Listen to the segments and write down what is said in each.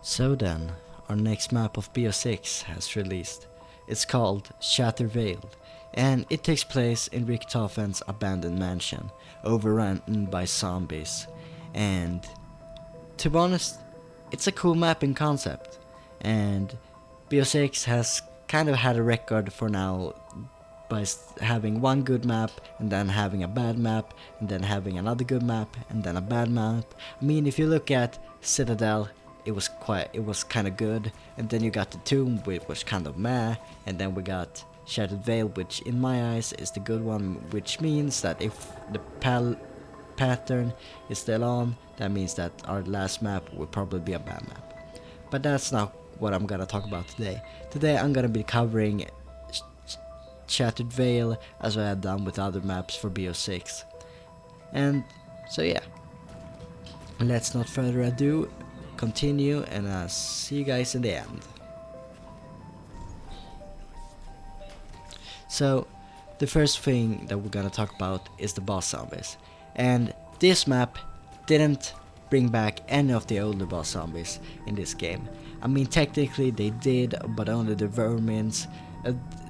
So then, our next map of BO6 has released. It's called Shatterd, and it takes place in Richtofen's abandoned mansion, overrun by zombies. And to be honest, it's a cool map in concept, and BO6 has kind of had a record for now by having one good map and then having a bad map and then having another good map and then a bad map. I mean, if you look at Citadel, it was kind of good, and then you got the Tomb, which was kind of meh, and then we got Shattered Veil, which in my eyes is the good one, which means that if the pattern is still on, that means that our last map will probably be a bad map. But that's not what I'm gonna talk about today. Today I'm gonna be covering Shattered Veil as I have done with other maps for BO6. And so yeah, let's not further ado, continue, and I'll see you guys in the end. So the first thing that we're gonna talk about is the boss zombies, and this map didn't bring back any of the older boss zombies in this game. I mean, technically they did, but only the vermins.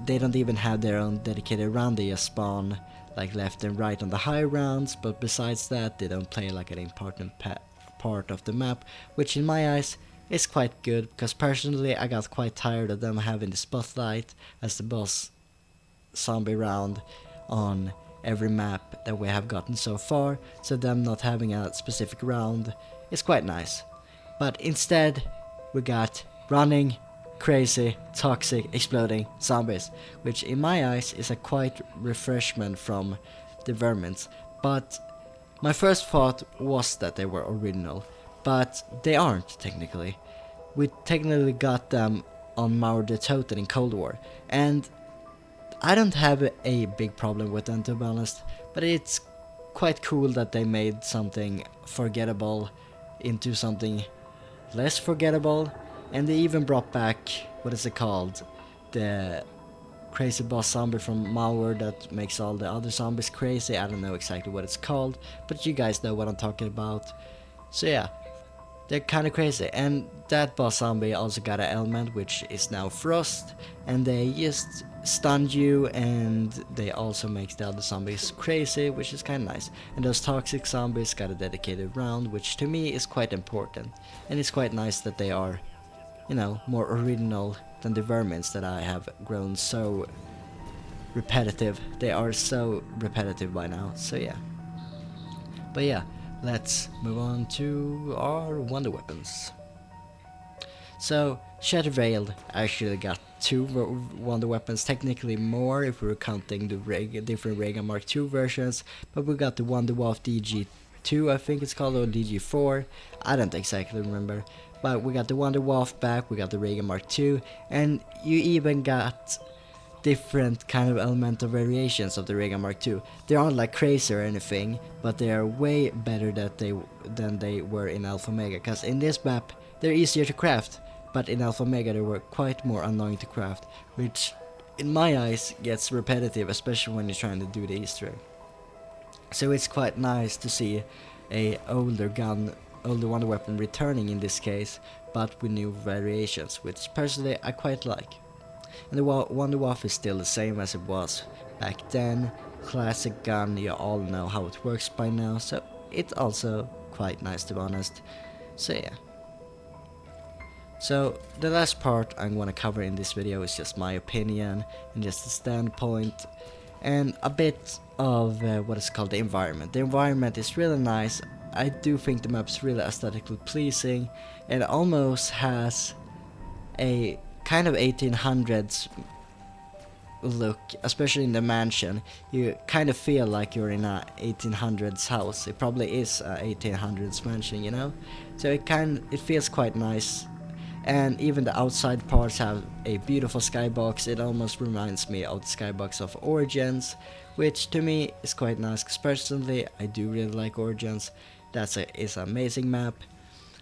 They don't even have their own dedicated round, they just spawn like left and right on the high rounds, but besides that they don't play like an important part of the map, which in my eyes is quite good, because personally I got quite tired of them having the spotlight as the boss zombie round on every map that we have gotten so far, so them not having a specific round is quite nice. But instead we got running, crazy, toxic, exploding zombies, which in my eyes is a quite refreshment from the vermins. But my first thought was that they were original, but they aren't technically. We technically got them on Mauer the Toten in Cold War, and I don't have a big problem with them, to be honest, but it's quite cool that they made something forgettable into something less forgettable, and they even brought back, what is it called, the crazy boss zombie from Mauer that makes all the other zombies crazy. I don't know exactly what it's called, but you guys know what I'm talking about. So yeah, they're kinda crazy, and that boss zombie also got an element which is now Frost, and they just stun you, and they also make the other zombies crazy, which is kinda nice. And those toxic zombies got a dedicated round, which to me is quite important, and it's quite nice that they are, you know, more original than the vermins that I have grown so repetitive. They are so repetitive by now, so yeah. But yeah, let's move on to our wonder weapons. So Shattered Veil actually got two wonder weapons, technically more if we were counting the different Reagan Mark II versions, but we got the Wonder Wolf DG2, I think it's called, or DG4, I don't exactly remember. But we got the Wonder Wolf back, we got the Reagan Mark II, and you even got different kind of elemental variations of the Reagan Mark II. They aren't like crazy or anything, but they are way better than they were in Alpha Omega, because in this map they're easier to craft, but in Alpha Omega they were quite more annoying to craft, which in my eyes gets repetitive, especially when you're trying to do the Easter egg. So it's quite nice to see a older wonder weapon returning in this case, but with new variations, which personally I quite like. And the Wonder Wolf is still the same as it was back then. Classic gun, you all know how it works by now, so it's also quite nice, to be honest. So yeah. So the last part I'm gonna cover in this video is just my opinion and just a standpoint, and a bit of what is called the environment. The environment is really nice. I do think the map's really aesthetically pleasing, and almost has a kind of 1800s look, especially in the mansion. You kind of feel like you're in a 1800s house. It probably is a 1800s mansion, you know? So it feels quite nice. And even the outside parts have a beautiful skybox. It almost reminds me of the skybox of Origins, which to me is quite nice, because personally I do really like Origins. It's an amazing map.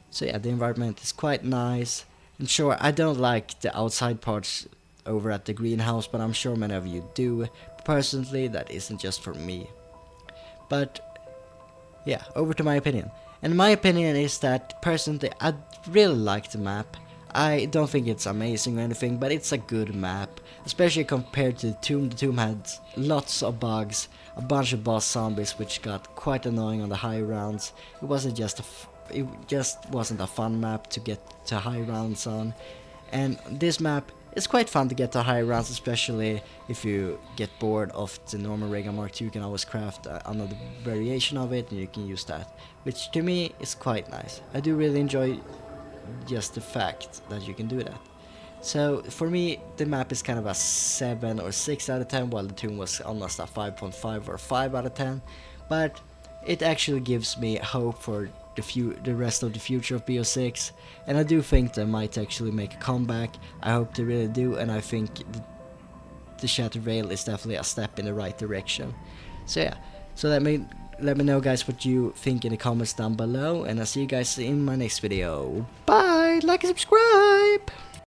So yeah, the environment is quite nice. And sure, I don't like the outside parts over at the greenhouse, but I'm sure many of you do. Personally, that isn't just for me. But yeah, over to my opinion. And my opinion is that personally I really like the map. I don't think it's amazing or anything, but it's a good map, especially compared to the Tomb. The Tomb had lots of bugs, a bunch of boss zombies, which got quite annoying on the high rounds. It wasn't just it just wasn't a fun map to get to high rounds on, and this map is quite fun to get to high rounds, especially if you get bored of the normal Rega Mark II. You can always craft another variation of it, and you can use that, which to me is quite nice. I do really enjoy just the fact that you can do that. So for me, the map is kind of a 7 or 6 out of 10, while the Tomb was almost a 5.5 or 5 out of 10. But it actually gives me hope for the rest of the future of BO6, and I do think they might actually make a comeback. I hope they really do, and I think the Shattered Veil is definitely a step in the right direction. So yeah, so let me know, guys, what you think in the comments down below, and I'll see you guys in my next video. Bye, like and subscribe.